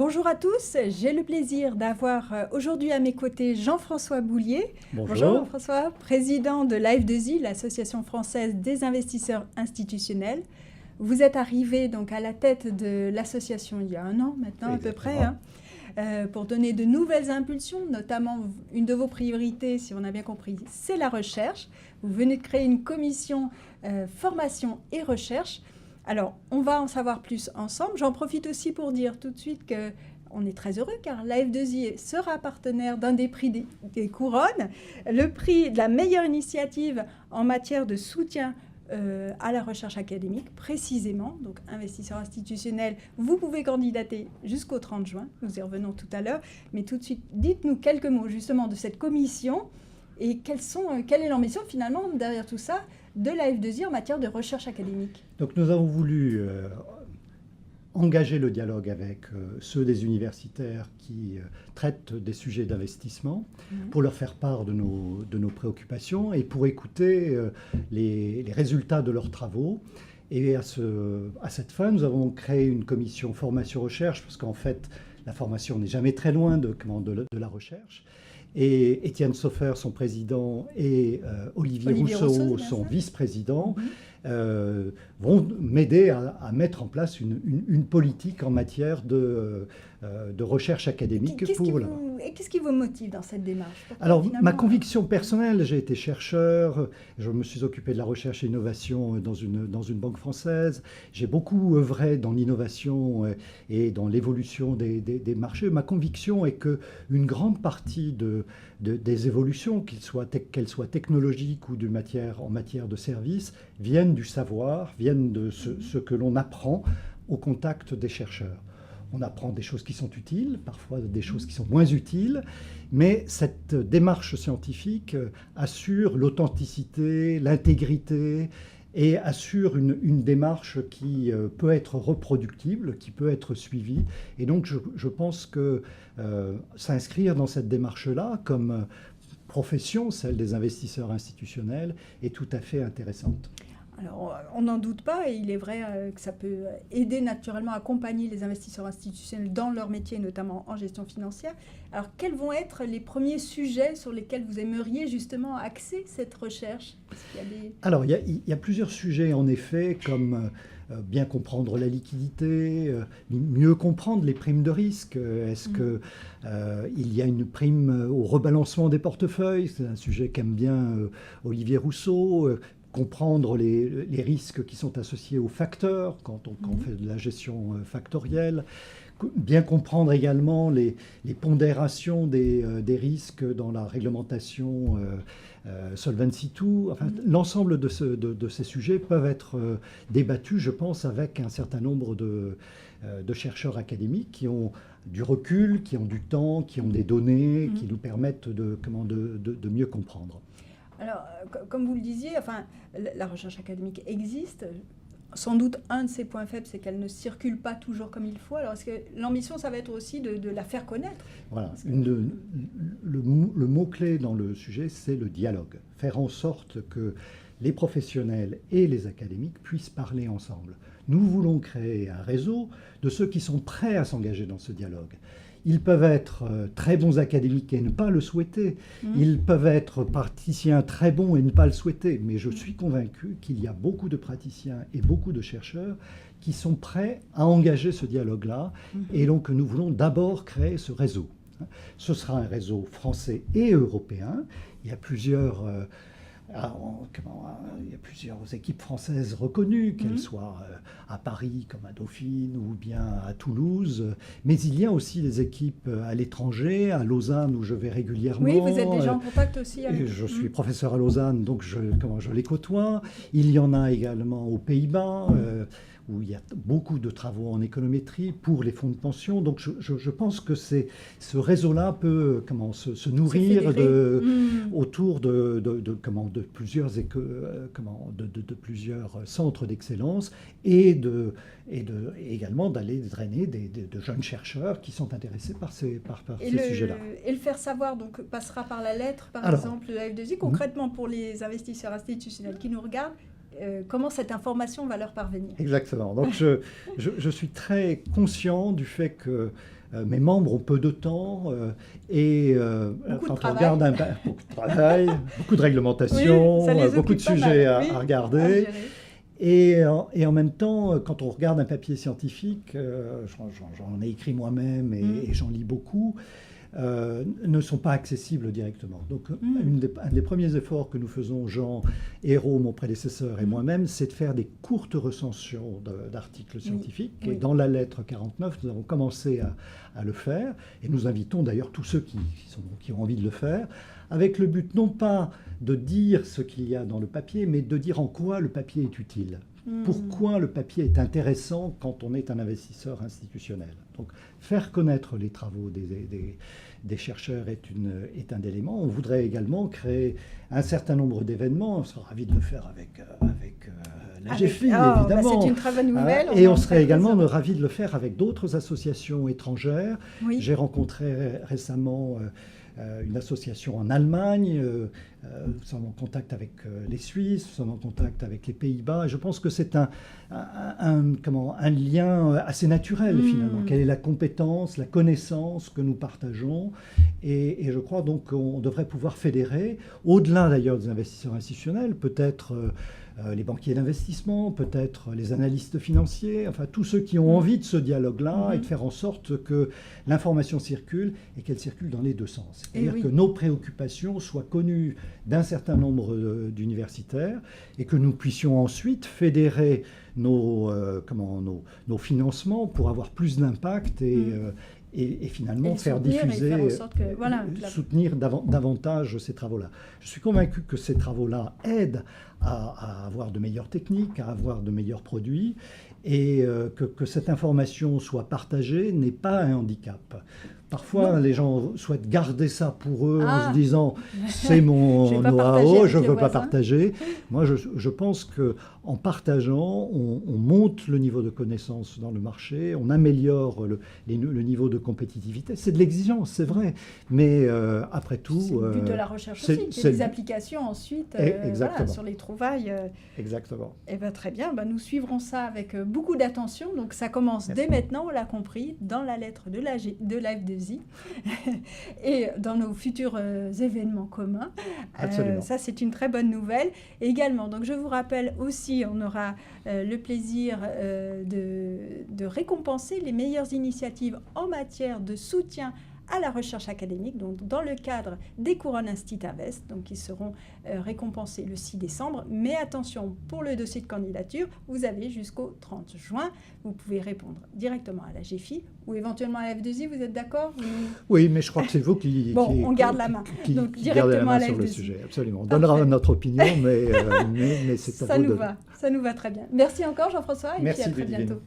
Bonjour à tous, j'ai le plaisir d'avoir aujourd'hui à mes côtés Jean-François Boulier. Bonjour Jean-François, président de l'AF2I, l'Association française des investisseurs institutionnels. Vous êtes arrivé donc à la tête de l'association il y a un an maintenant à peu près, pour donner de nouvelles impulsions, notamment une de vos priorités, si on a bien compris, c'est la recherche. Vous venez de créer une commission formation et recherche. Alors, on va en savoir plus ensemble. J'en profite aussi pour dire tout de suite qu'on est très heureux car l'AF2I sera partenaire d'un des prix des couronnes, le prix de la meilleure initiative en matière de soutien à la recherche académique, précisément. Donc, investisseurs institutionnels, vous pouvez candidater jusqu'au 30 juin. Nous y revenons tout à l'heure. Mais tout de suite, dites-nous quelques mots justement de cette commission et quelle est l'ambition finalement derrière tout ça de l'AF2I en matière de recherche académique. Donc nous avons voulu engager le dialogue avec ceux des universitaires qui traitent des sujets d'investissement pour leur faire part de nos préoccupations et pour écouter les résultats de leurs travaux. Et à cette fin, nous avons créé une commission formation-recherche parce qu'en fait, la formation n'est jamais très loin de la recherche. Et Étienne Soffer, son président, et Olivier Rousseau, son vice-président, vont m'aider à mettre en place une politique en matière de recherche académique. Qu'est-ce qui vous motive dans cette démarche? Alors, ma conviction personnelle, j'ai été chercheur, je me suis occupé de la recherche et l'innovation dans une banque française, j'ai beaucoup œuvré dans l'innovation et dans l'évolution des marchés. Ma conviction est qu'une grande partie des évolutions, qu'elles soient technologiques ou en matière de services, viennent du savoir, viennent de ce que l'on apprend au contact des chercheurs. On apprend des choses qui sont utiles, parfois des choses qui sont moins utiles, mais cette démarche scientifique assure l'authenticité, l'intégrité et assure une démarche qui peut être reproductible, qui peut être suivie. Et donc je pense que s'inscrire dans cette démarche-là comme profession, celle des investisseurs institutionnels, est tout à fait intéressante. Alors, on n'en doute pas, et il est vrai que ça peut aider naturellement à accompagner les investisseurs institutionnels dans leur métier, notamment en gestion financière. Alors, quels vont être les premiers sujets sur lesquels vous aimeriez justement axer cette recherche? Alors, il y a plusieurs sujets, en effet, comme bien comprendre la liquidité, mieux comprendre les primes de risque. Est-ce qu'il y a une prime au rebalancement des portefeuilles? C'est un sujet qu'aime bien Olivier Rousseau. Comprendre les risques qui sont associés aux facteurs quand on fait de la gestion factorielle, bien comprendre également les pondérations des risques dans la réglementation Solvency II. Enfin, l'ensemble de ces sujets peuvent être débattus, je pense, avec un certain nombre de chercheurs académiques qui ont du recul, qui ont du temps, qui ont des données, qui nous permettent de mieux comprendre. Alors, comme vous le disiez, la recherche académique existe. Sans doute, un de ses points faibles, c'est qu'elle ne circule pas toujours comme il faut. Alors, est-ce que l'ambition, ça va être aussi de la faire connaître? Voilà. Le mot-clé dans le sujet, c'est le dialogue. Faire en sorte que les professionnels et les académiques puissent parler ensemble. Nous voulons créer un réseau de ceux qui sont prêts à s'engager dans ce dialogue. Ils peuvent être très bons académiques et ne pas le souhaiter. Ils peuvent être praticiens très bons et ne pas le souhaiter. Mais je suis convaincu qu'il y a beaucoup de praticiens et beaucoup de chercheurs qui sont prêts à engager ce dialogue-là. Et donc nous voulons d'abord créer ce réseau. Ce sera un réseau français et européen. Il y a plusieurs équipes françaises reconnues, qu'elles soient à Paris comme à Dauphine ou bien à Toulouse. Mais il y a aussi des équipes à l'étranger, à Lausanne où je vais régulièrement. Oui, vous êtes déjà en contact aussi avec... Je suis professeur à Lausanne, donc je les côtoie. Il y en a également aux Pays-Bas, où il y a beaucoup de travaux en économétrie pour les fonds de pension. Donc je pense que ce réseau-là peut se nourrir autour de plusieurs centres d'excellence et également d'aller drainer de jeunes chercheurs qui sont intéressés par ces sujets-là. Et le faire savoir donc, passera par la lettre, par exemple, de la F2I. Concrètement, pour les investisseurs institutionnels qui nous regardent, comment cette information va leur parvenir. Exactement. Donc je suis très conscient du fait que mes membres ont peu de temps et Beaucoup de quand on travail. regarde beaucoup de travail, beaucoup de réglementation, Oui, ça les beaucoup de occupe pas sujets mal, oui, à à regarder. gérer. Et en même temps, quand on regarde un papier scientifique, j'en ai écrit moi-même et j'en lis beaucoup, ne sont pas accessibles directement. Donc, un des premiers efforts que nous faisons, Jean Ayrault, mon prédécesseur, et moi-même, c'est de faire des courtes recensions d'articles scientifiques. Oui. Et dans la lettre 49, nous avons commencé à le faire. Et nous invitons d'ailleurs tous ceux qui ont envie de le faire, avec le but non pas de dire ce qu'il y a dans le papier, mais de dire en quoi le papier est utile. Pourquoi le papier est intéressant quand on est un investisseur institutionnel. Donc, faire connaître les travaux des chercheurs est un élément. On voudrait également créer un certain nombre d'événements. On sera ravis de le faire avec la GFI, évidemment. C'est une très bonne nouvelle. Et on serait également ravis de le faire avec d'autres associations étrangères. Oui. J'ai rencontré récemment une association en Allemagne, nous sommes en contact avec les Suisses, nous sommes en contact avec les Pays-Bas, et je pense que c'est un lien assez naturel finalement. Quelle est la compétence, la connaissance que nous partageons, et je crois donc qu'on devrait pouvoir fédérer, au-delà d'ailleurs des investisseurs institutionnels, peut-être les banquiers d'investissement, peut-être les analystes financiers, enfin tous ceux qui ont envie de ce dialogue-là et de faire en sorte que l'information circule et qu'elle circule dans les deux sens. C'est-à-dire que nos préoccupations soient connues d'un certain nombre d'universitaires et que nous puissions ensuite fédérer nos financements pour avoir plus d'impact et finalement faire diffuser, soutenir davantage ces travaux-là. Je suis convaincu que ces travaux-là aident à avoir de meilleures techniques, à avoir de meilleurs produits, et que cette information soit partagée n'est pas un handicap. Parfois, les gens souhaitent garder ça pour eux en se disant « c'est mon know-how, je ne veux pas partager ». Moi, je pense qu'en partageant, on monte le niveau de connaissance dans le marché, on améliore le niveau de compétitivité. C'est de l'exigence, c'est vrai, mais après tout… C'est le but de la recherche aussi, qu'il y ait des applications ensuite sur les trouvailles. Exactement. Eh bien, très bien, nous suivrons ça avec beaucoup d'attention. Donc ça commence dès maintenant, on l'a compris, dans la lettre de l'AFDESI et dans nos futurs événements communs. Ça, c'est une très bonne nouvelle. Et également, donc je vous rappelle aussi, on aura le plaisir de récompenser les meilleures initiatives en matière de soutien à la recherche académique, donc dans le cadre des couronnes Instit Invest, donc qui seront récompensés le 6 décembre. Mais attention, pour le dossier de candidature, vous avez jusqu'au 30 juin. Vous pouvez répondre directement à la GFI ou éventuellement à la F2I, vous êtes d'accord? Oui, mais je crois que c'est vous qui on garde la main. Donc directement à la sur le sujet, absolument. On donnera notre opinion, mais c'est à vous de… Ça nous va très bien. Merci encore Jean-François et puis à très bientôt.